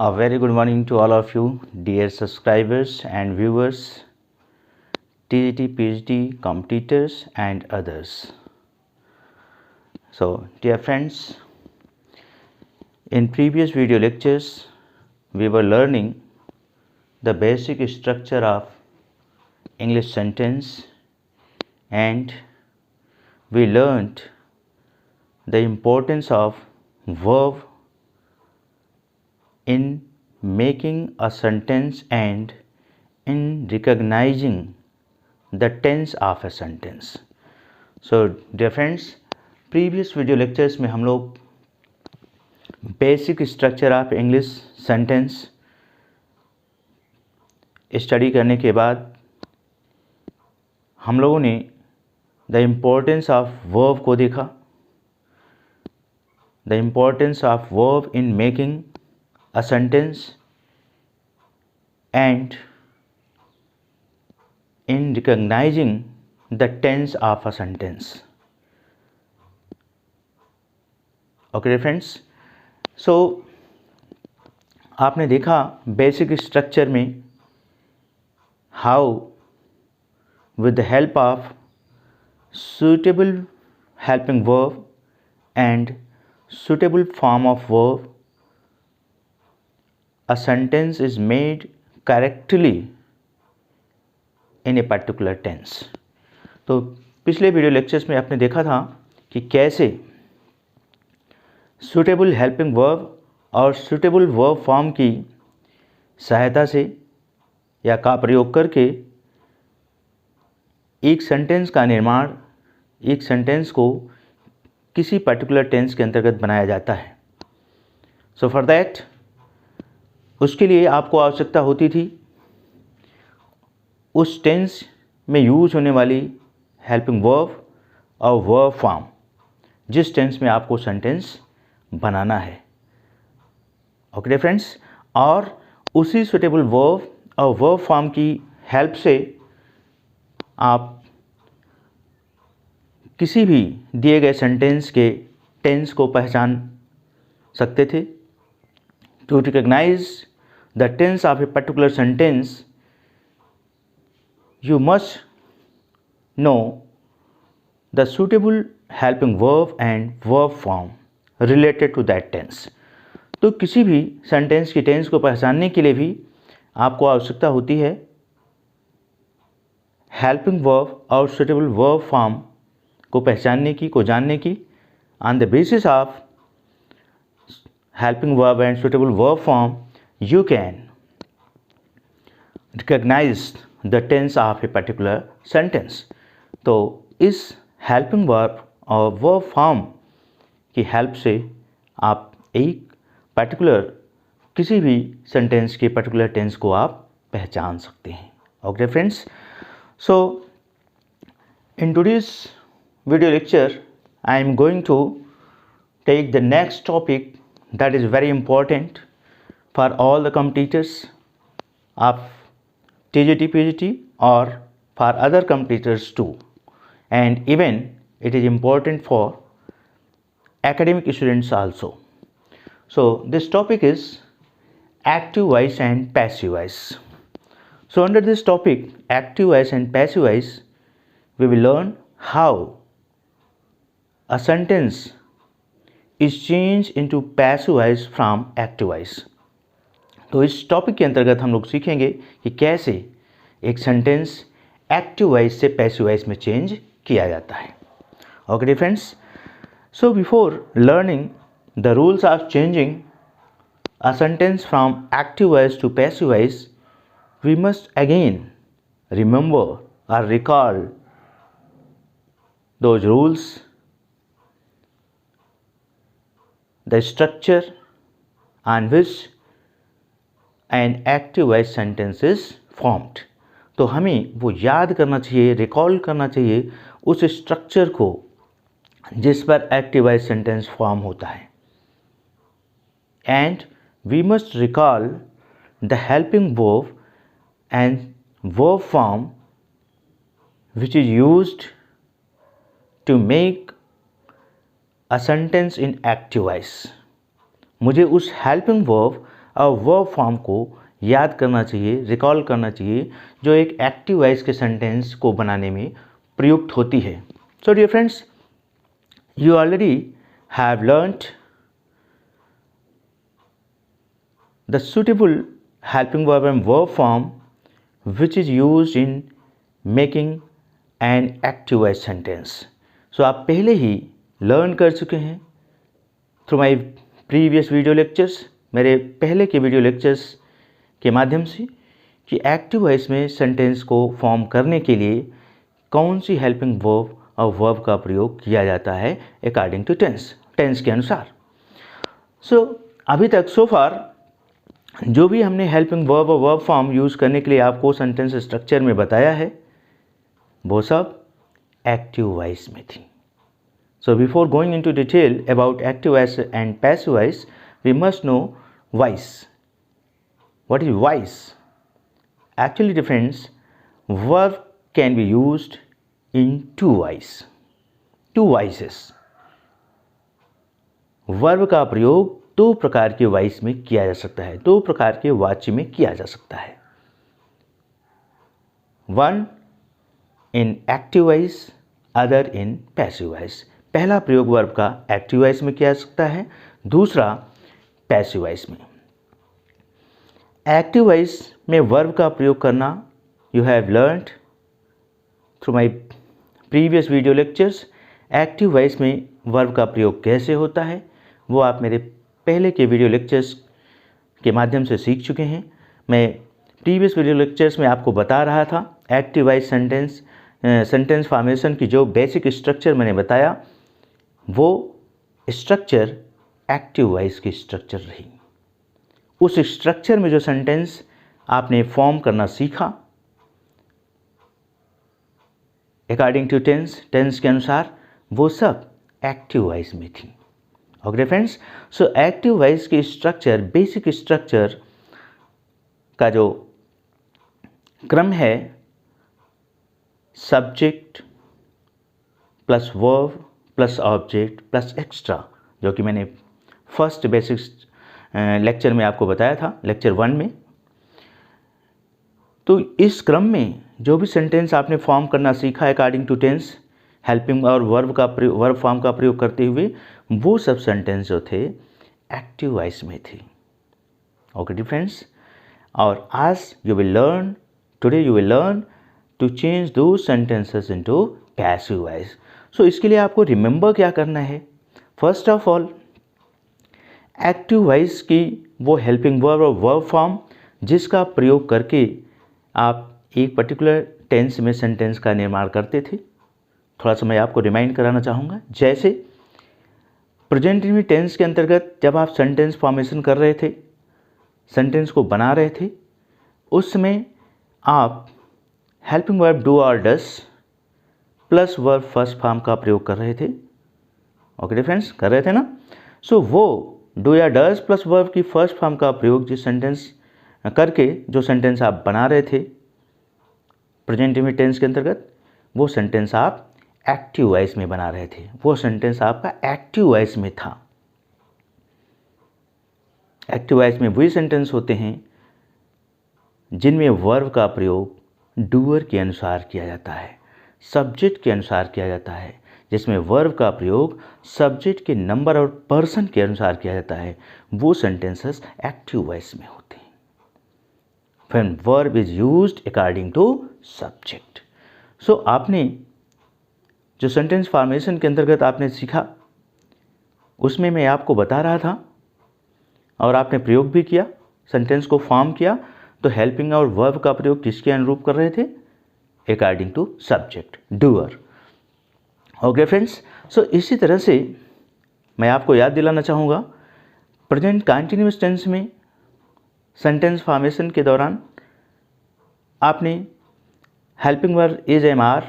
A very good morning to all of you, dear subscribers and viewers, TGT, PhD competitors and others. So, dear friends, in previous video lectures, we were learning the basic structure of English sentence, and we learned the importance of verb in making a sentence and in recognizing the tense of a sentence. So dear friends, previous video lectures में हम लोग basic structure of English sentence study करने के बाद हम लोगों ने the importance of verb को देखा, the importance of verb in making a sentence and in recognizing the tense of a sentence. Okay friends, so आपने देखा बेसिक स्ट्रक्चर में how with the help of suitable helping verb and suitable form of verb a sentence is made correctly in a particular tense. तो पिछले video lectures में आपने देखा था कि कैसे suitable helping verb और suitable verb form की सहायता से या का प्रयोग करके एक सेंटेंस का निर्माण, एक सेंटेंस को किसी पर्टिकुलर टेंस के अंतर्गत बनाया जाता है. सो फॉर दैट उसके लिए आपको आवश्यकता होती थी उस टेंस में यूज होने वाली हेल्पिंग वर्ब और वर्ब फॉर्म, जिस टेंस में आपको सेंटेंस बनाना है. ओके फ्रेंड्स, और उसी सुटेबल वर्ब और वर्ब फॉर्म की हेल्प से आप किसी भी दिए गए सेंटेंस के टेंस को पहचान सकते थे. To recognise the tense of a particular sentence, you must know the suitable helping verb and verb form related to that tense. तो किसी भी सेंटेंस की टेंस को पहचानने के लिए भी आपको आवश्यकता होती है हेल्पिंग वर्ब और सुटेबल वर्ब फॉर्म को पहचानने की, को जानने की. On the basis of helping verb and suitable verb form you can recognize the tense of a particular sentence. तो इस helping verb और verb form की हेल्प से आप एक पर्टिकुलर किसी भी सेंटेंस के पर्टिकुलर टेंस को आप पहचान सकते हैं. Okay friends, so in today's video lecture I am going to take the next topic that is very important for all the competitors of TGT, PGT or for other competitors too, and even it is important for academic students also. So this topic is active voice and passive voice. So under this topic, active voice and passive voice, we will learn how a sentence is changed into passive voice from active voice. तो इस topic के अंतर्गत हम लोग सीखेंगे कि कैसे एक सेंटेंस एक्टिव वॉइस से पैसिव वॉइस में चेंज किया जाता है. Okay friends, so before learning the rules of changing a sentence from active voice to passive voice, we must again remember और recall those rules, the structure on which and active voice sentence is formed. तो हमें वो याद करना चाहिए, recall करना चाहिए उस स्ट्रक्चर को जिस पर एक्टिव वॉइस सेंटेंस फॉर्म होता है. And we must recall the helping verb and verb form which is used to make a sentence in active voice. मुझे उस हेल्पिंग वर्ब और वर्ब फॉर्म को याद करना चाहिए, रिकॉल करना चाहिए, जो एक एक्टिव वॉइस के सेंटेंस को बनाने में प्रयुक्त होती है। So dear friends, you already have learnt the suitable helping verb and verb form which is used in making an active voice sentence. So आप पहले ही लर्न कर चुके हैं through my previous video lectures, मेरे पहले के वीडियो लेक्चर्स के माध्यम से, कि एक्टिव वॉइस में सेंटेंस को फॉर्म करने के लिए कौन सी हेल्पिंग वर्ब और वर्ब का प्रयोग किया जाता है अकॉर्डिंग टू टेंस के अनुसार। सो अभी तक सो फार जो भी हमने हेल्पिंग वर्ब और वर्ब फॉर्म यूज़ करने के लिए आपको सेंटेंस स्ट्रक्चर में बताया है, वो सब एक्टिव वॉइस में थी। So before going into detail about active voice and passive voice, we must know voice. What is voice? Actually difference, verb can be used in two voices. वर्ब का प्रयोग दो प्रकार के वॉइस में किया जा सकता है, दो प्रकार के वाच्य में किया जा सकता है। One in active voice, other in passive voice. पहला प्रयोग वर्ब का एक्टिव वॉइस में किया जा सकता है, दूसरा पैसिव वॉइस में। एक्टिव वॉइस में वर्ब का प्रयोग करना you have learned through my previous video lectures. Active voice में वर्ब का प्रयोग कैसे होता है वो आप मेरे पहले के वीडियो लेक्चर्स के माध्यम से सीख चुके हैं। मैं प्रीवियस वीडियो लेक्चर्स में आपको बता रहा था एक्टिव वॉइस सेंटेंस फॉर्मेशन की जो बेसिक स्ट्रक्चर मैंने बताया, वो स्ट्रक्चर एक्टिव वॉइस की स्ट्रक्चर रही। उस स्ट्रक्चर में जो सेंटेंस आपने फॉर्म करना सीखा अकॉर्डिंग टू टेंस के अनुसार, वो सब एक्टिव वॉइस में थी। Okay friends, so active voice की स्ट्रक्चर, बेसिक स्ट्रक्चर का जो क्रम है, subject plus verb plus object plus extra, जो कि मैंने फर्स्ट बेसिक लेक्चर में आपको बताया था, लेक्चर 1 में। तो इस क्रम में जो भी सेंटेंस आपने फॉर्म करना सीखा अकॉर्डिंग टू टेंस, हेल्पिंग और वर्ब फॉर्म का प्रयोग करते हुए, वो सब सेंटेंस जो थे एक्टिव वॉइस में थे। ओके डिफरेंस, और आज you will learn, today you will learn to change दो sentences into passive voice. So इसके लिए आपको रिमेंबर क्या करना है? First of all, active voice की वो हेल्पिंग वर्ब और वर्ब फॉर्म जिसका प्रयोग करके आप एक पर्टिकुलर टेंस में सेंटेंस का निर्माण करते थे, थोड़ा सा मैं आपको रिमाइंड कराना चाहूँगा। जैसे प्रेजेंट टेंस के अंतर्गत जब आप सेंटेंस फॉर्मेशन कर रहे थे, सेंटेंस को बना रहे थे, उस समय आप हेल्पिंग वर्ब डू और डस प्लस वर्ब फर्स्ट फॉर्म का प्रयोग कर रहे थे। ओके फ्रेंड्स, कर रहे थे ना? सो वो डू या डस प्लस वर्ब की फर्स्ट फॉर्म का प्रयोग जिस सेंटेंस करके जो सेंटेंस आप बना रहे थे प्रेजेंट टेंस के अंतर्गत, वो सेंटेंस आप एक्टिव वॉइस में बना रहे थे, वो सेंटेंस आपका एक्टिव वॉइस में था। एक्टिव वॉइस में वही सेंटेंस होते हैं जिनमें वर्ब का प्रयोग डूअर के अनुसार किया जाता है, सब्जेक्ट के अनुसार किया जाता है, जिसमें वर्ब का प्रयोग सब्जेक्ट के नंबर और पर्सन के अनुसार किया जाता है, वो सेंटेंसेस एक्टिव वॉइस में होते हैं। When verb is used according to subject. So आपने जो सेंटेंस फॉर्मेशन के अंतर्गत आपने सीखा, उसमें मैं आपको बता रहा था और आपने प्रयोग भी किया, सेंटेंस को फॉर्म किया, तो हेल्पिंग और वर्ब का प्रयोग किसके अनुरूप कर रहे थे? According to subject, doer. Okay friends, so इसी तरह से मैं आपको याद दिलाना चाहूँगा, प्रेजेंट कंटिन्यूअस टेंस में सेंटेंस फॉर्मेशन के दौरान आपने helping verb is am are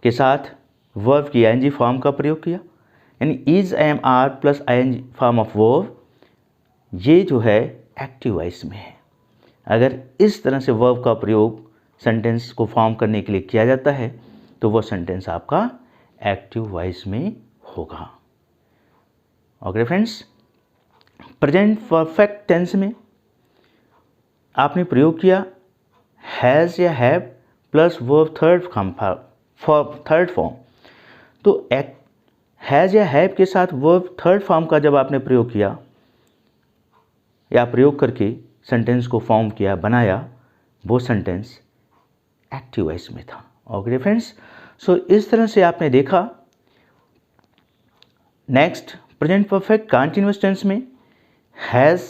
के साथ वर्ब की आईएनजी फॉर्म का प्रयोग किया, यानी is am are plus ING form of verb, ये जो है एक्टिव वॉइस में है। अगर इस तरह से वर्ब का प्रयोग सेंटेंस को फॉर्म करने के लिए किया जाता है तो वो सेंटेंस आपका एक्टिव वॉइस में होगा। Okay friends, present perfect tense में आपने प्रयोग किया हैज़ या have plus verb third form. तो हैज़ या हैव के साथ वर्ब थर्ड फॉर्म का जब आपने प्रयोग किया या प्रयोग करके सेंटेंस को फॉर्म किया, बनाया, वो सेंटेंस एक्टिव वॉइस में था। ओके फ्रेंड्स, सो इस तरह से आपने देखा। Next, present perfect continuous tense में हैज़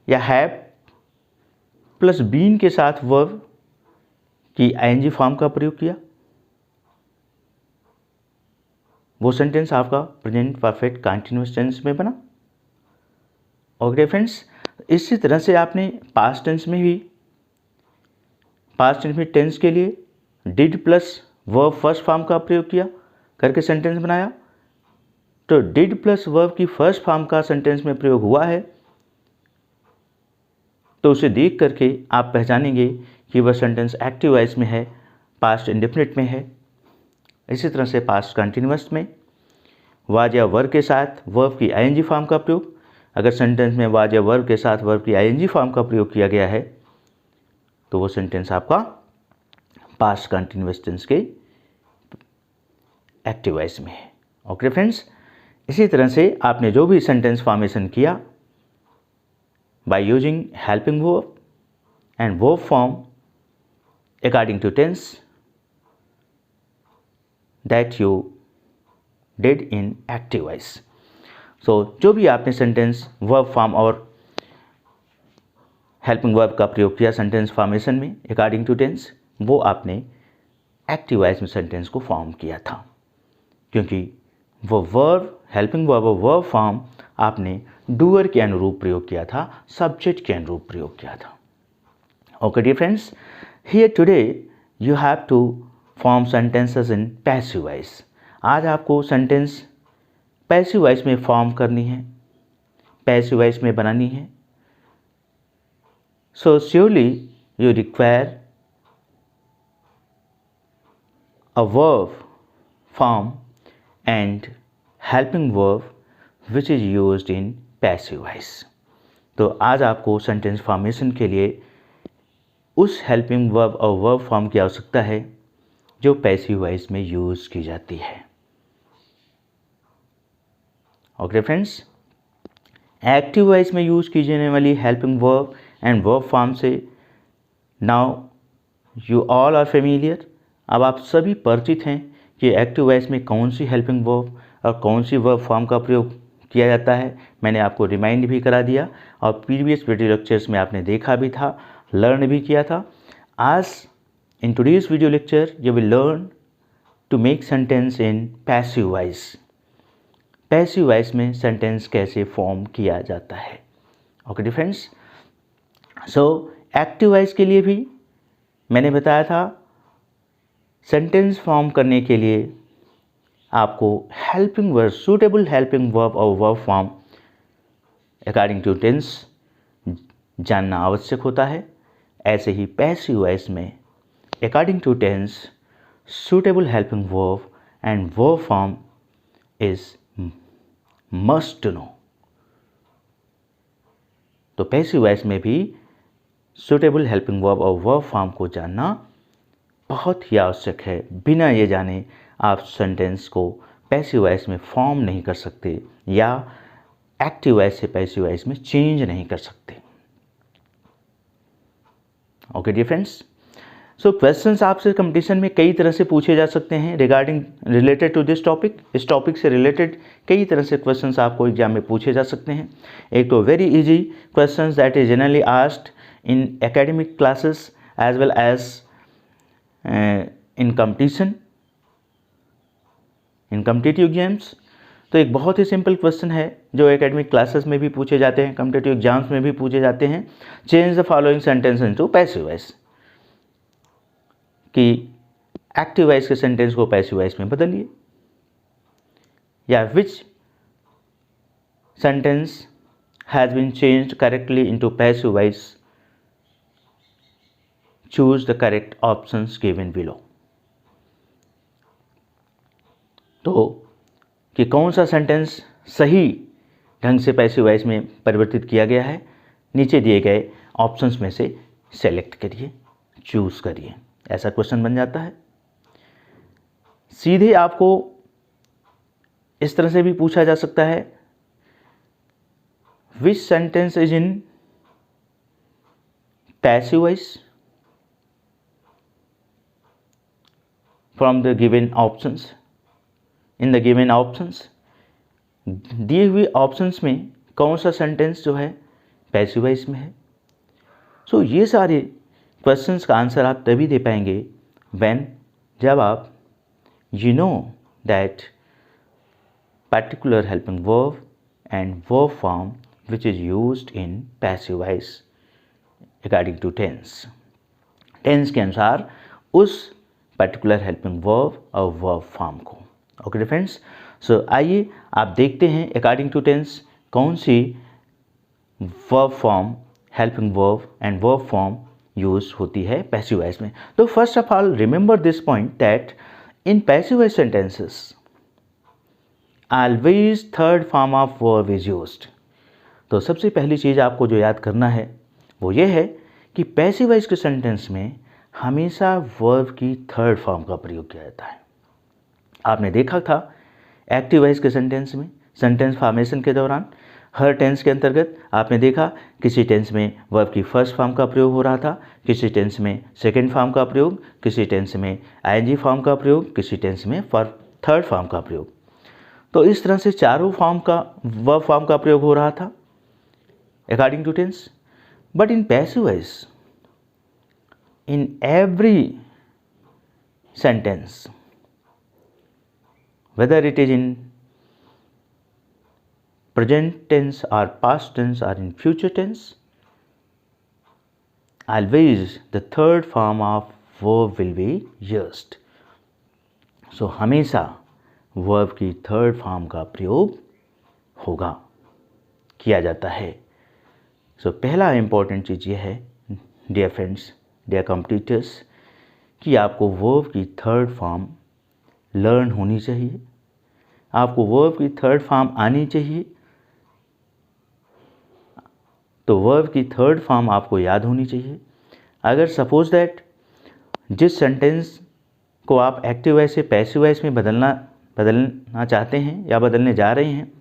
या हैव प्लस बीन के साथ वर्ब की आईएनजी फॉर्म का प्रयोग किया, वो सेंटेंस आपका प्रेजेंट परफेक्ट कंटीन्यूअस टेंस में बना। ओके फ्रेंड्स, इसी तरह से आपने पास्ट टेंस में टेंस के लिए did plus verb first form का प्रयोग किया करके सेंटेंस बनाया। तो डिड प्लस वर्ब की फर्स्ट फॉर्म का सेंटेंस में प्रयोग हुआ है, तो उसे देख करके आप पहचानेंगे कि वह सेंटेंस एक्टिव वॉइस में है, पास्ट इंडेफिनिट में है। इसी तरह से पास्ट कंटिन्यूअस में वाज या वर्ब के साथ वर्ब की आईएनजी फॉर्म का प्रयोग, अगर सेंटेंस में वाज या वर्ब के साथ वर्ब की आईएनजी फॉर्म का प्रयोग किया गया है तो वो सेंटेंस आपका पास्ट कंटिन्यूअस टेंस के एक्टिव वॉइस में है। ओके फ्रेंड्स, इसी तरह से आपने जो भी सेंटेंस फॉर्मेशन किया by using helping verb and verb form according to tense that you did in active voice. So जो भी आपने सेंटेंस वर्ब फॉर्म और हेल्पिंग वर्ब का प्रयोग किया सेंटेंस फॉर्मेशन में अकॉर्डिंग टू टेंस, वो आपने एक्टिव वॉइस में सेंटेंस को फॉर्म किया था, क्योंकि वो वर्ब हेल्पिंग वर्ब और वर्ब फॉर्म आपने डूअर के अनुरूप प्रयोग किया था, सब्जेक्ट के अनुरूप प्रयोग किया था। Okay dear friends, here today you have to form sentences in passive voice. आज आपको सेंटेंस पैसिव वॉइस में फॉर्म करनी है, पैसिव वॉइस में बनानी है। So surely you require a verb form and helping verb which is used in passive voice। तो आज आपको सेंटेंस फॉर्मेशन के लिए उस हेल्पिंग वर्ब और वर्ब फॉर्म की आवश्यकता है जो पैसिव वॉइस में यूज़ की जाती है। ओके फ्रेंड्स, एक्टिव वॉइस में यूज़ की जाने वाली helping verb and verb form से now you all are familiar. अब आप सभी परिचित हैं कि एक्टिव वॉइस में कौन सी हेल्पिंग वर्ब और कौन सी वर्ब फॉर्म का प्रयोग किया जाता है। मैंने आपको रिमाइंड भी करा दिया और प्रीवियस वीडियो लेक्चर्स में आपने देखा भी था, लर्न भी किया था। आज in today's video lecture you will learn to make sentence in passive voice. Passive voice में सेंटेंस कैसे फॉर्म किया जाता है। Okay friends, so active voice के लिए भी मैंने बताया था, सेंटेंस फॉर्म करने के लिए आपको helping verb, suitable helping verb और verb form according to tense जानना आवश्यक होता है। ऐसे ही पैसिव वॉइस में according to tense suitable helping verb and verb form is must to know. तो पैसिव वॉइस में भी सूटेबल हेल्पिंग वर्ब और वर्ब फॉर्म को जानना बहुत ही आवश्यक है। बिना ये जाने आप सेंटेंस को पैसिव वॉइस में फॉर्म नहीं कर सकते या एक्टिव वॉइस से पैसिव वॉइस में चेंज नहीं कर सकते। Okay dear friends, so questions आपसे कंपटीशन में कई तरह से पूछे जा सकते हैं regarding related to this topic. इस टॉपिक से रिलेटेड कई तरह से क्वेश्चंस आपको एग्जाम में पूछे जा सकते हैं। एक तो very easy questions that is generally asked in academic classes as well as in competition, in competitive exams. तो एक बहुत ही सिंपल क्वेश्चन है जो एकेडमिक क्लासेस में भी पूछे जाते हैं, कॉम्पिटिटिव एग्जाम्स में भी पूछे जाते हैं। Change the following sentence into passive voice, कि एक्टिव वॉइस के सेंटेंस को पैसिव वॉइस में बदलिए, या which sentence has been changed correctly into passive voice, choose the correct options given below. तो कि कौन सा सेंटेंस सही ढंग से पैसिव वॉइस में परिवर्तित किया गया है। नीचे दिए गए ऑप्शंस में से सेलेक्ट करिए, चूज़ करिए, ऐसा क्वेश्चन बन जाता है। सीधे आपको इस तरह से भी पूछा जा सकता है, विच sentence is in passive voice from the given options. In the given options, दिए हुए ऑप्शंस में कौन सा सेंटेंस जो है पैसिव वॉइस में है। सो ये सारे क्वेश्चंस का आंसर आप तभी दे पाएंगे व्हेन, जब आप you know that particular helping verb and verb form which is used in passive voice according to tense। Tense के अनुसार उस पर्टिकुलर हेल्पिंग वर्ब और वर्ब फॉर्म को। ओके फ्रेंड्स, सो आइए आप देखते हैं अकॉर्डिंग टू टेंस कौन सी verb form, helping verb and verb form use होती है पैसिव वॉइस में। तो first of all remember this point that in passive voice sentences always third form of verb is used। तो सबसे पहली चीज़ आपको जो याद करना है वो ये है कि पैसिव वॉइस के सेंटेंस में हमेशा वर्ब की थर्ड फॉर्म का प्रयोग किया जाता है। आपने देखा था एक्टिव वॉइस के सेंटेंस में सेंटेंस फॉर्मेशन के दौरान हर टेंस के अंतर्गत आपने देखा किसी टेंस में वर्ब की फर्स्ट फॉर्म का प्रयोग हो रहा था, किसी टेंस में सेकंड फॉर्म का प्रयोग, किसी टेंस में आईएनजी फॉर्म का प्रयोग, किसी टेंस में थर्ड फॉर्म का प्रयोग। तो इस तरह से चारों फॉर्म का वर्ब फॉर्म का प्रयोग हो रहा था according to tense. But in passive voice in every sentence whether it is in present tense or past tense or in future tense, always the third form of verb will be used। so हमेशा verb की third form का प्रयोग होगा, किया जाता है। so पहला important चीज़ ये है डियर फ्रेंड्स, डियर कॉम्पिटिटर्स, कि आपको verb की थर्ड फॉर्म लर्न होनी चाहिए, आपको verb की थर्ड फॉर्म आनी चाहिए। तो वर्ब की थर्ड फॉर्म आपको याद होनी चाहिए। अगर सपोज दैट जिस सेंटेंस को आप एक्टिव वॉइस से पैसिव वॉइस में बदलना चाहते हैं या बदलने जा रहे हैं,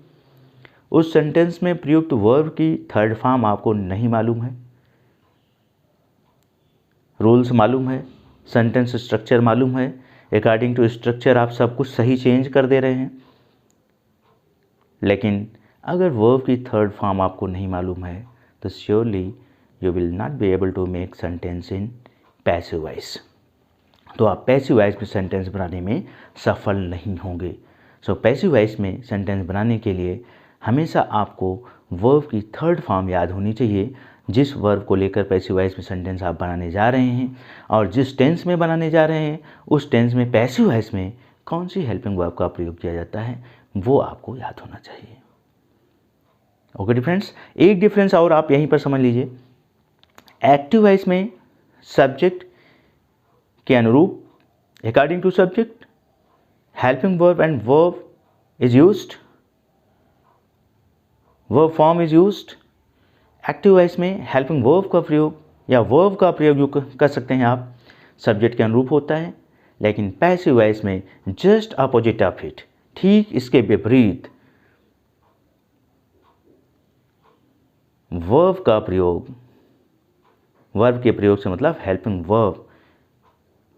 उस सेंटेंस में प्रयुक्त वर्ब की थर्ड फॉर्म आपको नहीं मालूम है, रूल्स मालूम है, सेंटेंस स्ट्रक्चर मालूम है, अकॉर्डिंग टू स्ट्रक्चर आप सब कुछ सही चेंज कर दे रहे हैं, लेकिन अगर वर्ब की थर्ड फॉर्म आपको नहीं मालूम है तो surely you will not be able to make sentence in passive voice. तो आप पैसिव वॉइस में सेंटेंस बनाने में सफल नहीं होंगे। सो पैसिव वॉइस में सेंटेंस बनाने के लिए हमेशा आपको वर्ब की थर्ड फॉर्म याद होनी चाहिए। जिस वर्ब को लेकर पैसिव वॉइस में सेंटेंस आप बनाने जा रहे हैं और जिस टेंस में बनाने जा रहे हैं, उस टेंस में पैसिव वॉइस में कौन सी हेल्पिंग वर्ब का प्रयोग किया जाता है वो आपको याद होना चाहिए। ओके फ्रेंड्स, एक डिफरेंस और आप यहीं पर समझ लीजिए। एक्टिव वॉइस में सब्जेक्ट के अनुरूप according to subject helping verb and verb is used, verb form is used. Active voice में हेल्पिंग वर्ब का प्रयोग या वर्ब का प्रयोग कर सकते हैं आप, सब्जेक्ट के अनुरूप होता है। लेकिन पैसिव वॉइस में जस्ट अपोजिट ऑफ इट, ठीक इसके विपरीत वर्ब का प्रयोग, वर्ब के प्रयोग से मतलब हेल्पिंग वर्ब,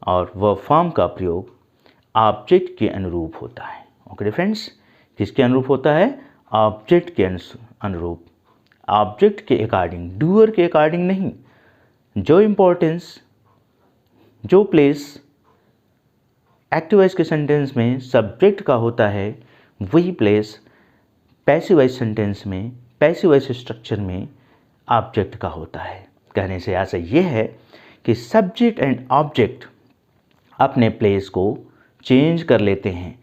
और वर्ब फॉर्म का प्रयोग ऑब्जेक्ट के अनुरूप होता है। ओके फ्रेंड्स, किसके अनुरूप होता है? ऑब्जेक्ट के अनुरूप, ऑब्जेक्ट के अकॉर्डिंग, डूअर के अकॉर्डिंग नहीं। जो इम्पोर्टेंस, जो प्लेस एक्टिव वॉइस के सेंटेंस में सब्जेक्ट का होता है, वही प्लेस पैसिव वॉइस सेंटेंस में, पैसिव वॉइस स्ट्रक्चर में ऑब्जेक्ट का होता है। कहने से आशय यह है कि सब्जेक्ट एंड ऑब्जेक्ट अपने प्लेस को चेंज कर लेते हैं।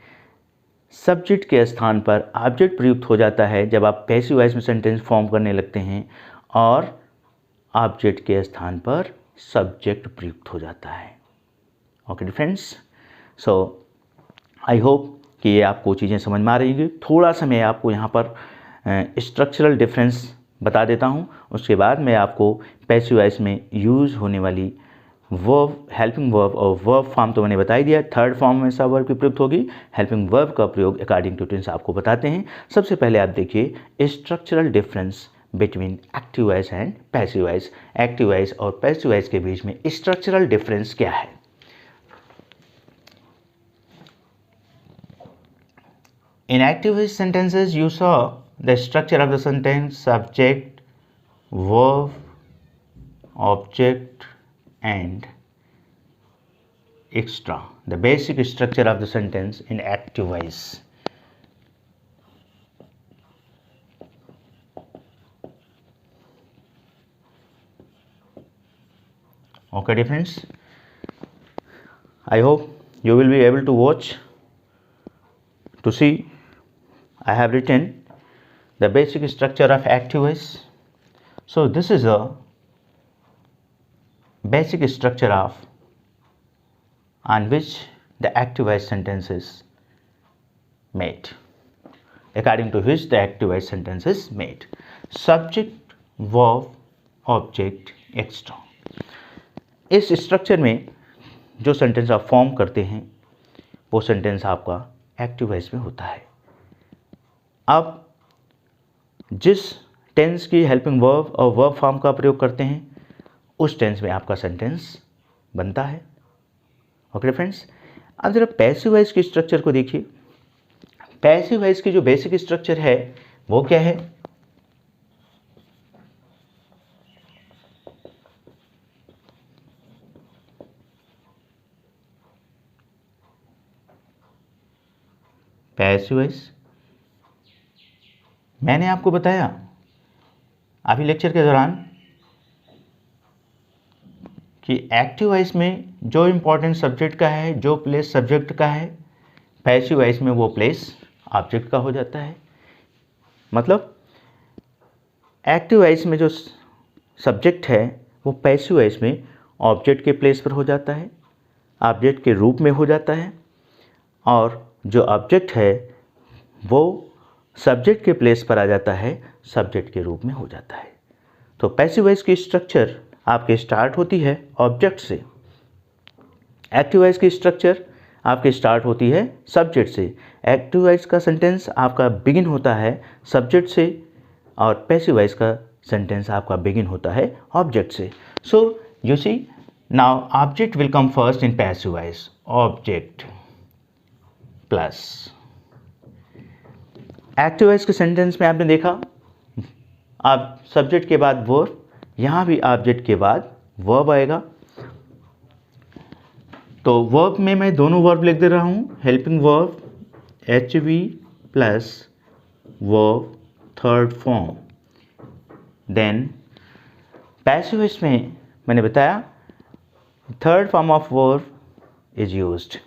सब्जेक्ट के स्थान पर ऑब्जेक्ट प्रयुक्त हो जाता है जब आप पैसिव वॉइस में सेंटेंस फॉर्म करने लगते हैं, और ऑब्जेक्ट के स्थान पर सब्जेक्ट प्रयुक्त हो जाता है। Okay friends, so I hope कि ये आपको चीज़ें समझ में आ रही होंगी। थोड़ा सा मैं आपको यहाँ पर स्ट्रक्चरल डिफरेंस बता देता हूँ। उसके बाद मैं आपको पैसिव वॉइस में यूज़ होने वाली वर्ब, हेल्पिंग वर्ब और वर्ब फॉर्म तो मैंने बता ही दिया। थर्ड फॉर्म में सा वर्ब की प्रयुक्त होगी। हेल्पिंग वर्ब का प्रयोग अकॉर्डिंग टू टेंस आपको बताते हैं। सबसे पहले आप देखिए structural difference between active voice and passive voice. Active voice और पैसिव वॉइस के बीच में स्ट्रक्चरल डिफरेंस क्या है। In active voice sentences, you saw the structure of the sentence: subject, verb, object, and extra. The basic structure of the sentence in active voice. Okay, dear friends. I hope you will be able to watch to see. I have written the basic structure of active voice. So this is a basic structure of on which the active voice sentence is made. According to which the active voice sentence is made. Subject, verb, object, extra. इस structure में जो sentence आप form करते हैं वो sentence आपका active voice में होता है। आप जिस टेंस की हेल्पिंग वर्ब और वर्ब फॉर्म का प्रयोग करते हैं उस टेंस में आपका सेंटेंस बनता है। ओके फ्रेंड्स, अब जरा पैसिव वॉइस की स्ट्रक्चर को देखिए। पैसिव वॉइस की जो बेसिक स्ट्रक्चर है वो क्या है। पैसिव वॉइस मैंने आपको बताया अभी लेक्चर के दौरान कि एक्टिव वॉइस में जो इम्पोर्टेंट सब्जेक्ट का है, जो प्लेस सब्जेक्ट का है, पैसिव वॉइस में वो प्लेस ऑब्जेक्ट का हो जाता है। मतलब एक्टिव वॉइस में जो सब्जेक्ट है वो पैसिव वॉइस में ऑब्जेक्ट के प्लेस पर हो जाता है, ऑब्जेक्ट के रूप में हो जाता है, और जो ऑब्जेक्ट है वो सब्जेक्ट के प्लेस पर आ जाता है, सब्जेक्ट के रूप में हो जाता है। तो पैसिव वॉइस की स्ट्रक्चर आपके स्टार्ट होती है ऑब्जेक्ट से, एक्टिव वॉइस की स्ट्रक्चर आपके स्टार्ट होती है सब्जेक्ट से। एक्टिव वॉइस का सेंटेंस आपका बिगिन होता है सब्जेक्ट से और पैसिव वॉइस का सेंटेंस आपका बिगिन होता है ऑब्जेक्ट से। So you see now object will come first in passive voice, object plus active voice के सेंटेंस में आपने देखा आप सब्जेक्ट के बाद वर्ब, यहाँ भी ऑब्जेक्ट के बाद वर्ब आएगा। तो वर्ब में मैं दोनों वर्ब लिख दे रहा हूँ, helping verb HV plus verb third form. Then passive voice में मैंने बताया third form of verb is used.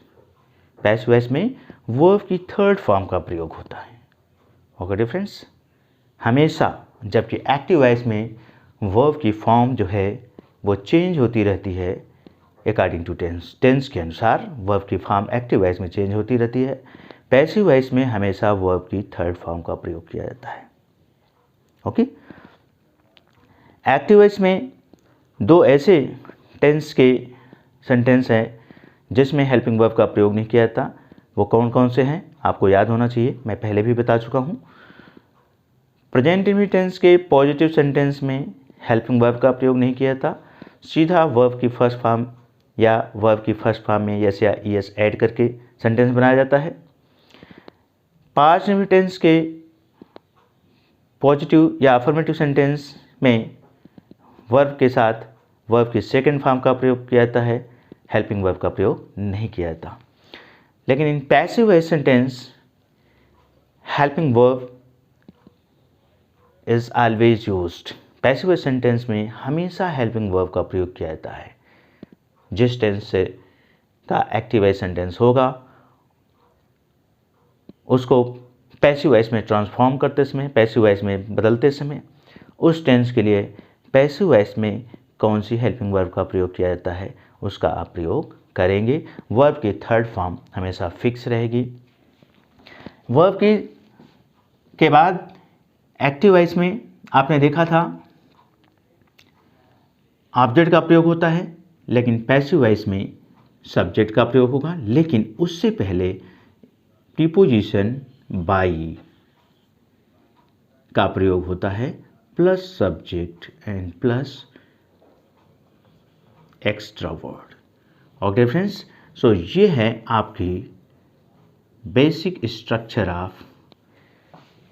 Passive voice में वर्ब की थर्ड फॉर्म का प्रयोग होता है। ओके डिफरेंस, हमेशा जबकि एक्टिव वॉइस में वर्ब की फॉर्म जो है वो चेंज होती रहती है अकॉर्डिंग टू टेंस। टेंस के अनुसार वर्ब की फॉर्म एक्टिव वॉइस में चेंज होती रहती है। पैसिव वॉइस में हमेशा वर्ब की थर्ड फॉर्म का प्रयोग किया जाता है। ओके, एक्टिव वॉइस में दो ऐसे टेंस के सेंटेंस हैं जिसमें हेल्पिंग वर्ब का प्रयोग नहीं किया जाता। वो कौन कौन से हैं आपको याद होना चाहिए, मैं पहले भी बता चुका हूँ। प्रेजेंट इंडेफिनिट टेंस के पॉजिटिव सेंटेंस में हेल्पिंग वर्ब का प्रयोग नहीं किया जाता, सीधा वर्ब की फर्स्ट फॉर्म या वर्ब की फर्स्ट फॉर्म में यस या ईएस ऐड करके सेंटेंस बनाया जाता है। पास्ट इंडेफिनिट टेंस के पॉजिटिव या अफर्मेटिव सेंटेंस में वर्ब के साथ वर्ब की सेकंड फॉर्म का प्रयोग किया जाता है, हेल्पिंग वर्ब का प्रयोग नहीं किया जाता। लेकिन इन passive voice sentence helping verb is always used. Passive voice sentence में हमेशा हेल्पिंग वर्ब का प्रयोग किया जाता है। जिस टेंस से का एक्टिव वॉइस सेंटेंस होगा उसको पैसिव वॉइस में ट्रांसफॉर्म करते समय, पैसिव वॉइस में बदलते समय उस टेंस के लिए पैसिव वॉइस में कौन सी हेल्पिंग वर्ब का प्रयोग किया जाता है उसका आप प्रयोग करेंगे। वर्ब की थर्ड फॉर्म हमेशा फिक्स रहेगी। वर्ब के बाद एक्टिव वॉइस में आपने देखा था ऑब्जेक्ट का प्रयोग होता है, लेकिन पैसिव वॉइस में सब्जेक्ट का प्रयोग होगा, लेकिन उससे पहले प्रीपोजिशन बाई का प्रयोग होता है plus subject and plus extra word. Okay friends, so ये है आपकी basic structure of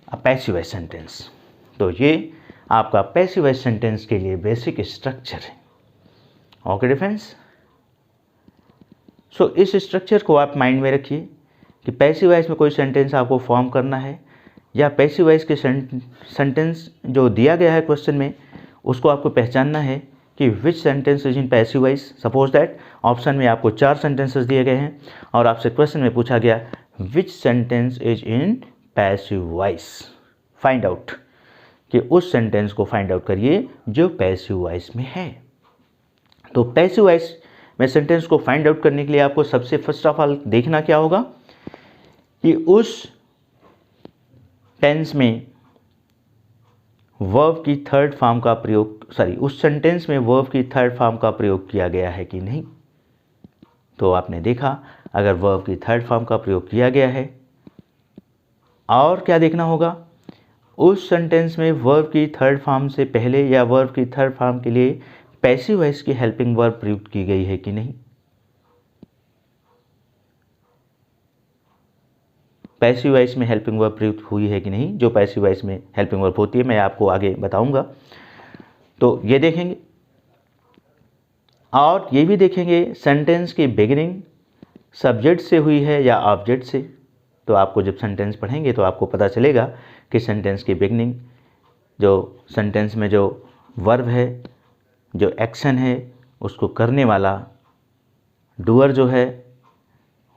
a passive voice sentence. तो ये आपका पैसिव वॉइस सेंटेंस के लिए बेसिक स्ट्रक्चर है। ओके फ्रेंड्स, सो इस स्ट्रक्चर को आप माइंड में रखिए कि पैसिव वॉइस में कोई सेंटेंस आपको फॉर्म करना है या पैसिव वॉइस के सेंटेंस जो दिया गया है क्वेश्चन में उसको आपको पहचानना है कि विच sentence is in passive voice. Suppose that option में आपको 4 सेंटेंसेस दिए गए हैं और आपसे क्वेश्चन में पूछा गया विच sentence is in passive voice. Find out कि उस सेंटेंस को फाइंड आउट करिए जो पैसिव वॉइस में है। तो पैसिव वॉइस में सेंटेंस को फाइंड आउट करने के लिए आपको सबसे फर्स्ट ऑफ ऑल देखना क्या होगा कि उस टेंस में वर्ब की थर्ड फॉर्म का प्रयोग उस सेंटेंस में वर्ब की थर्ड फॉर्म का प्रयोग किया गया है कि नहीं। तो आपने देखा अगर वर्ब की थर्ड फॉर्म का प्रयोग किया गया है, और क्या देखना होगा उस सेंटेंस में वर्ब की थर्ड फॉर्म से पहले या वर्ब की थर्ड फॉर्म के लिए पैसिव वॉइस की हेल्पिंग वर्ब प्रयुक्त की गई है कि नहीं। पैसिव वॉइस में हेल्पिंग वर्ब प्रयुक्त हुई है कि नहीं। जो पैसिव वॉइस में हेल्पिंग वर्ब होती है मैं आपको आगे बताऊंगा। तो ये देखेंगे और ये भी देखेंगे सेंटेंस की बिगिनिंग सब्जेक्ट से हुई है या ऑब्जेक्ट से। तो आपको जब सेंटेंस पढ़ेंगे तो आपको पता चलेगा कि सेंटेंस की बिगिनिंग जो सेंटेंस में जो वर्ब है, जो एक्शन है, उसको करने वाला डूअर जो है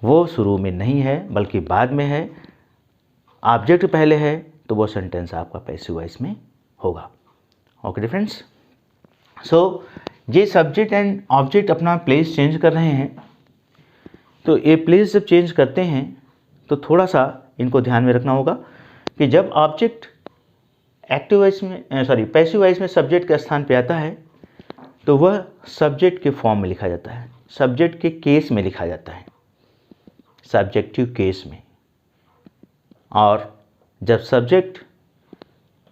वो शुरू में नहीं है बल्कि बाद में है, ऑब्जेक्ट पहले है, तो वो सेंटेंस आपका पैसिव वॉइस में होगा। ओके फ्रेंड्स, सो ये सब्जेक्ट एंड ऑब्जेक्ट अपना प्लेस चेंज कर रहे हैं। तो ये प्लेस जब चेंज करते हैं तो थोड़ा सा इनको ध्यान में रखना होगा कि जब ऑब्जेक्ट एक्टिव वॉइस में पैसिव वॉइस में सब्जेक्ट के स्थान पे आता है तो वह सब्जेक्ट के फॉर्म में लिखा जाता है, सब्जेक्ट के केस में लिखा जाता है, सब्जेक्टिव केस में। और जब सब्जेक्ट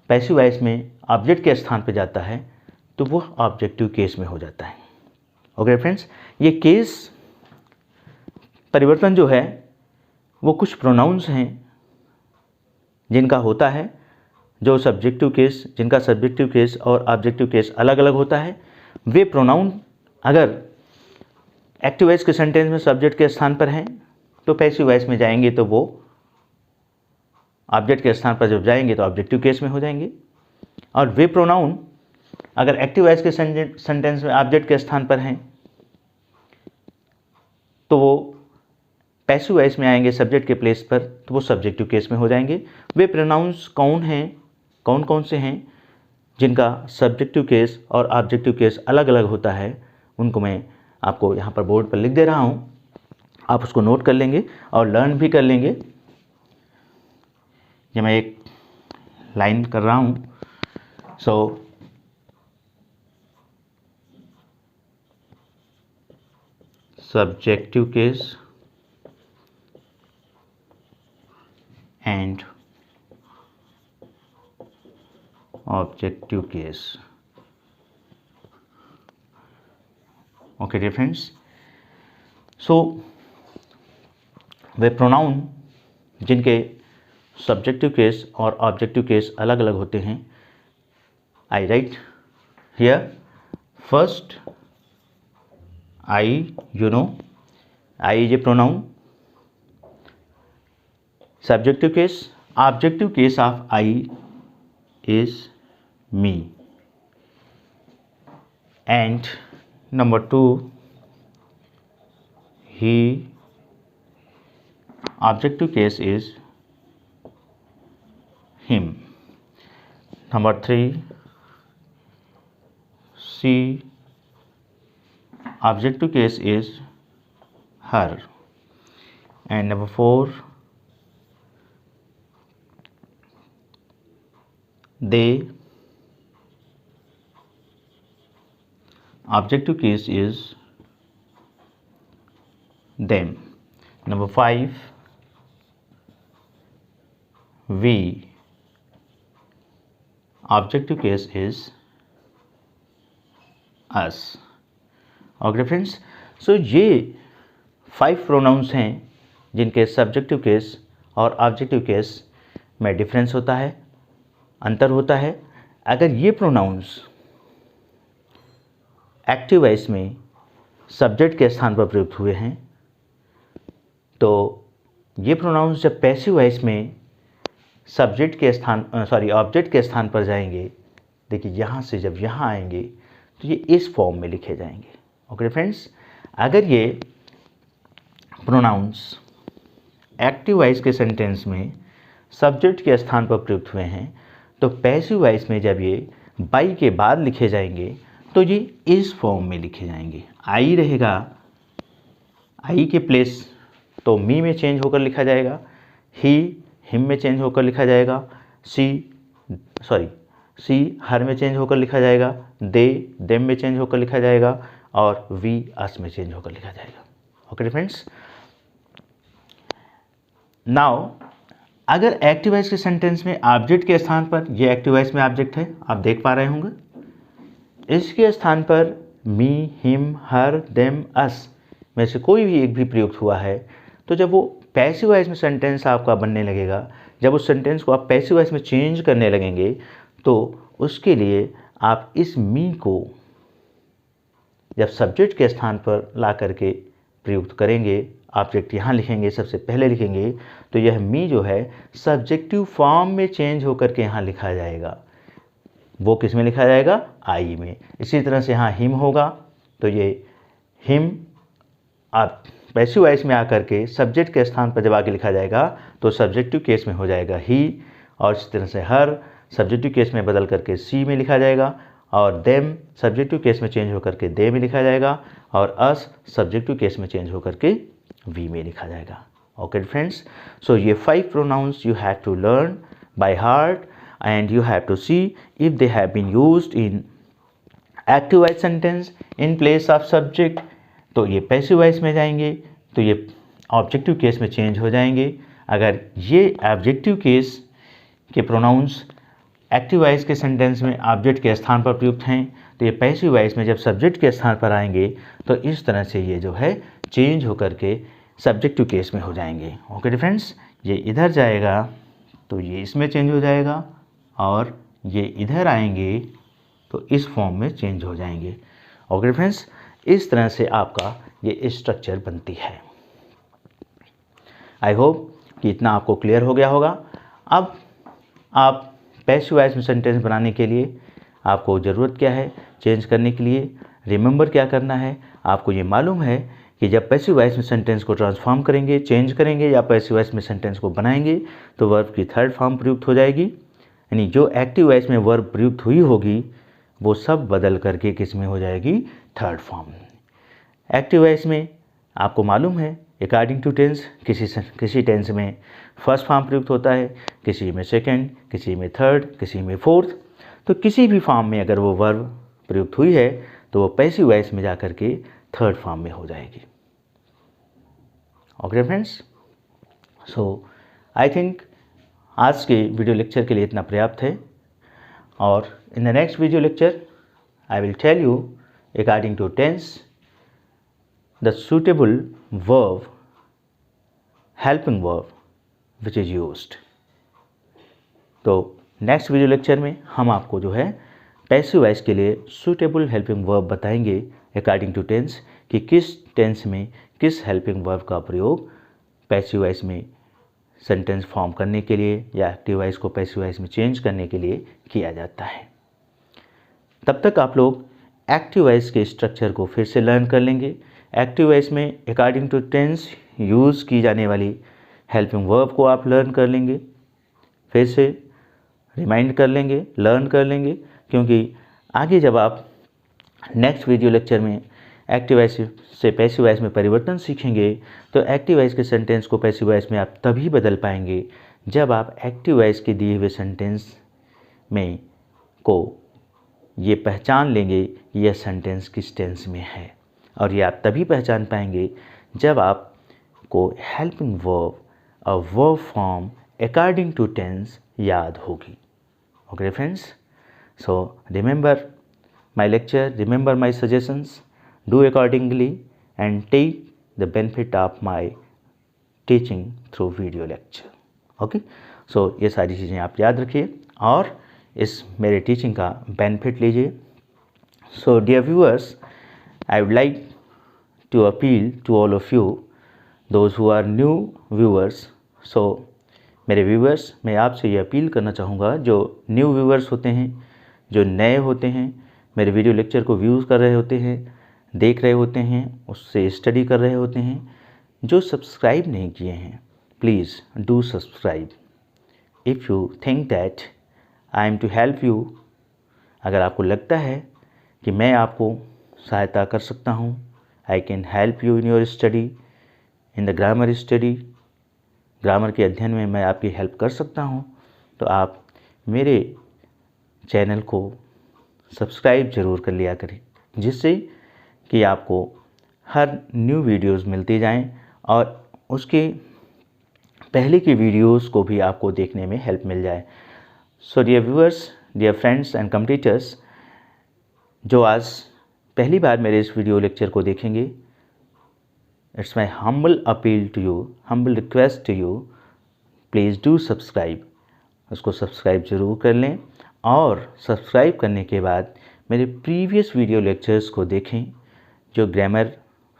पैसिव वॉइस में ऑब्जेक्ट के स्थान पे जाता है तो वह ऑब्जेक्टिव केस में हो जाता है। ओके फ्रेंड्स, ये केस परिवर्तन जो है वो कुछ प्रोनाउंस हैं जिनका होता है, जो सब्जेक्टिव केस, जिनका सब्जेक्टिव केस और ऑब्जेक्टिव केस अलग अलग होता है। वे प्रोनाउन अगर एक्टिव वॉइस के सेंटेंस में सब्जेक्ट के स्थान पर हैं तो पैसिव वॉइस में जाएंगे तो वो ऑब्जेक्ट के स्थान पर जब जाएंगे तो ऑब्जेक्टिव केस में हो जाएंगे। और वे प्रोनाउन अगर एक्टिव वॉइस के सेंटेंस में ऑब्जेक्ट के स्थान पर हैं तो वो पैसिव वॉइस में आएंगे सब्जेक्ट के प्लेस पर, तो वो सब्जेक्टिव केस में हो जाएंगे। वे प्रोनाउंस कौन हैं, कौन कौन से हैं जिनका सब्जेक्टिव केस और ऑब्जेक्टिव केस अलग अलग होता है, उनको मैं आपको यहाँ पर बोर्ड पर लिख दे रहा हूँ। आप उसको नोट कर लेंगे और लर्न भी कर लेंगे। ये मैं एक लाइन कर रहा हूँ। So subjective case and objective case. Okay dear friends, so वे प्रोनाउन जिनके सब्जेक्टिव केस और ऑब्जेक्टिव केस अलग अलग होते हैं, I write here first I, you know, I is a pronoun. Subjective case, objective case of I is me. And number 2, he. Objective case is him. Number 3, she. Objective case is her. And number 4, they, objective case is them. Number 5, we, objective case is us. Okay friends, so ये 5 pronouns हैं जिनके subjective case और objective case में difference होता है, अंतर होता है। अगर ये प्रोनाउंस एक्टिव वॉइस में सब्जेक्ट के स्थान पर प्रयुक्त हुए हैं, तो ये प्रोनाउंस जब पैसिव वॉइस में सब्जेक्ट के स्थान ऑब्जेक्ट के स्थान पर जाएंगे, देखिए यहाँ से जब यहाँ आएंगे तो ये इस फॉर्म में लिखे जाएंगे। ओके फ्रेंड्स, अगर ये प्रोनाउंस एक्टिव वॉइस के सेंटेंस में सब्जेक्ट के स्थान पर प्रयुक्त हुए हैं, तो पैसिव वॉइस में जब ये बाई के बाद लिखे जाएंगे तो ये इस फॉर्म में लिखे जाएंगे। आई रहेगा, आई के प्लेस तो मी में चेंज होकर लिखा जाएगा, ही हिम में चेंज होकर लिखा जाएगा, सी हर में चेंज होकर लिखा जाएगा, दे देम में चेंज होकर लिखा जाएगा, और वी अस में चेंज होकर लिखा जाएगा। ओके फ्रेंड्स, नाउ अगर एक्टिव वॉइस के सेंटेंस में ऑब्जेक्ट के स्थान पर, ये एक्टिव वॉइस में ऑब्जेक्ट है, आप देख पा रहे होंगे, इसके स्थान पर मी, हिम, हर, देम, अस में से कोई भी एक भी प्रयुक्त हुआ है, तो जब वो पैसिव वॉइस में सेंटेंस आपका बनने लगेगा, जब उस सेंटेंस को आप पैसिव वॉइस में चेंज करने लगेंगे, तो उसके लिए आप इस मी को जब सब्जेक्ट के स्थान पर ला करके प्रयुक्त करेंगे, ऑब्जेक्ट यहाँ लिखेंगे, सबसे पहले लिखेंगे, तो यह मी जो है सब्जेक्टिव फॉर्म में चेंज होकर के यहाँ लिखा जाएगा। वो किस में लिखा जाएगा? आई में। इसी तरह से यहाँ हिम होगा, तो ये हिम आप पैसिव वॉइस में आकर के सब्जेक्ट के स्थान पर जब आके लिखा जाएगा तो सब्जेक्टिव केस में हो जाएगा ही, और इसी तरह से हर सब्जेक्टिव केस में बदल करके सी में लिखा जाएगा, और देम सब्जेक्टिव केस में चेंज होकर के दे में लिखा जाएगा, और अस सब्जेक्टिव केस में चेंज होकर के वी में लिखा जाएगा। ओके फ्रेंड्स, सो ये 5 pronouns you have to learn by heart and you have to see if they have been used in active voice sentence in place of subject, तो ये passive voice में जाएंगे, तो ये ऑब्जेक्टिव केस में change हो जाएंगे। अगर ये ऑब्जेक्टिव केस के प्रोनाउंस एक्टिव वॉइस के सेंटेंस में ऑब्जेक्ट के स्थान पर प्रयुक्त हैं, तो ये पैसिव वॉइस में जब सब्जेक्ट के स्थान पर आएंगे तो इस तरह से ये जो है चेंज होकर के सब्जेक्टिव केस में हो जाएंगे। ओके फ्रेंड्स, ये इधर जाएगा तो ये इसमें चेंज हो जाएगा, और ये इधर आएंगे तो इस फॉर्म में चेंज हो जाएंगे। ओके फ्रेंड्स, इस तरह से आपका ये स्ट्रक्चर बनती है। आई होप कि इतना आपको क्लियर हो गया होगा। अब आप पैसिव वॉइस में सेंटेंस बनाने के लिए आपको ज़रूरत क्या है चेंज करने के लिए, रिमेंबर क्या करना है। आपको ये मालूम है कि जब पैसिव वॉइस में सेंटेंस को ट्रांसफॉर्म करेंगे, चेंज करेंगे या पैसिव वॉइस में सेंटेंस को बनाएंगे तो वर्ब की थर्ड फॉर्म प्रयुक्त हो जाएगी, यानी जो एक्टिव वॉइस में वर्ब प्रयुक्त हुई होगी वो सब बदल करके किस में हो जाएगी? Third form. एक्टिव वॉइस में आपको मालूम है अकॉर्डिंग टू टेंस, किसी टेंस में फर्स्ट फॉर्म प्रयुक्त होता है, किसी में सेकंड, किसी में थर्ड, किसी में फोर्थ। तो किसी भी फॉर्म में अगर वो वर्ब प्रयुक्त हुई है तो वो पैसिव वॉइस में जाकर के थर्ड फॉर्म में हो जाएगी। Okay friends, so I think आज के वीडियो लेक्चर के लिए इतना पर्याप्त है, और in the next video lecture I will tell you according to tense the suitable verb, helping verb which is used। तो नेक्स्ट वीडियो लेक्चर में हम आपको जो है पैसिव वॉइस के लिए सूटेबल हेल्पिंग वर्ब बताएंगे अकॉर्डिंग टू टेंस, कि किस टेंस में किस हेल्पिंग वर्ब का प्रयोग पैसिव वॉइस में सेंटेंस फॉर्म करने के लिए या एक्टिव वॉइस को पैसिव वॉइस में चेंज करने के लिए किया जाता है। तब तक आप लोग एक्टिव वॉइस के स्ट्रक्चर को फिर से लर्न कर लेंगे। एक्टिव वॉइस में अकॉर्डिंग टू टेंस यूज़ की जाने वाली हेल्पिंग वर्ब को आप लर्न कर लेंगे, फिर से रिमाइंड कर लेंगे, लर्न कर लेंगे, क्योंकि आगे जब आप नेक्स्ट वीडियो लेक्चर में एक्टिव वॉइस से पैसिव वॉइस में परिवर्तन सीखेंगे तो एक्टिव वॉइस के सेंटेंस को पैसिव वॉइस में आप तभी बदल पाएंगे जब आप एक्टिव वॉइस के दिए हुए सेंटेंस में को ये पहचान लेंगे कि यह सेंटेंस किस टेंस में है, और ये आप तभी पहचान पाएंगे जब आपको हेल्पिंग वर्ब और verb form according to tense याद होगी। Okay friends, so remember my lecture, remember my suggestions, do accordingly and take the benefit of my teaching through video lecture. Okay, so ये सारी चीज़ें आप याद रखिए और इस मेरे टीचिंग का बेनिफिट लीजिए। So dear viewers, I would like to appeal to all of you, those who are new viewers. So मेरे व्यूअर्स, मैं आपसे ये अपील करना चाहूँगा, जो न्यू व्यूअर्स होते हैं, जो नए होते हैं, मेरे वीडियो लेक्चर को व्यूज़ कर रहे होते हैं, देख रहे होते हैं, उससे स्टडी कर रहे होते हैं, जो सब्सक्राइब नहीं किए हैं, please do subscribe if you think that I am to help you. अगर आपको लगता है कि मैं आपको सहायता कर सकता हूँ, I can help you in your study, in the grammar study, grammar के अध्ययन में मैं आपकी हेल्प कर सकता हूँ, तो आप मेरे चैनल को सब्सक्राइब ज़रूर कर लिया करें, जिससे कि आपको हर न्यू वीडियोस मिलती जाएं और उसके पहले की वीडियोस को भी आपको देखने में हेल्प मिल जाए। So dear viewers, dear friends and competitors, जो आज पहली बार मेरे इस वीडियो लेक्चर को देखेंगे, it's my humble appeal to you, humble request to you, please do subscribe. उसको सब्सक्राइब ज़रूर कर लें और सब्सक्राइब करने के बाद मेरे प्रीवियस वीडियो लेक्चर्स को देखें। जो ग्रामर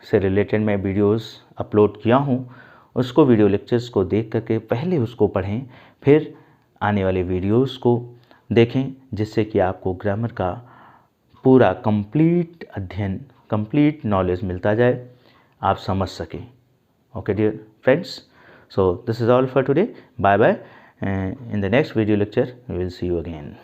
से रिलेटेड मैं वीडियोस अपलोड किया हूँ, उसको वीडियो लेक्चर्स को देख करके पहले उसको पढ़ें, फिर आने वाले वीडियोस को देखें, जिससे कि आपको ग्रामर का पूरा कंप्लीट अध्ययन, कंप्लीट नॉलेज मिलता जाए, आप समझ सकें। Okay dear friends, so this is all for today. Bye bye. In the next video lecture we will see you again.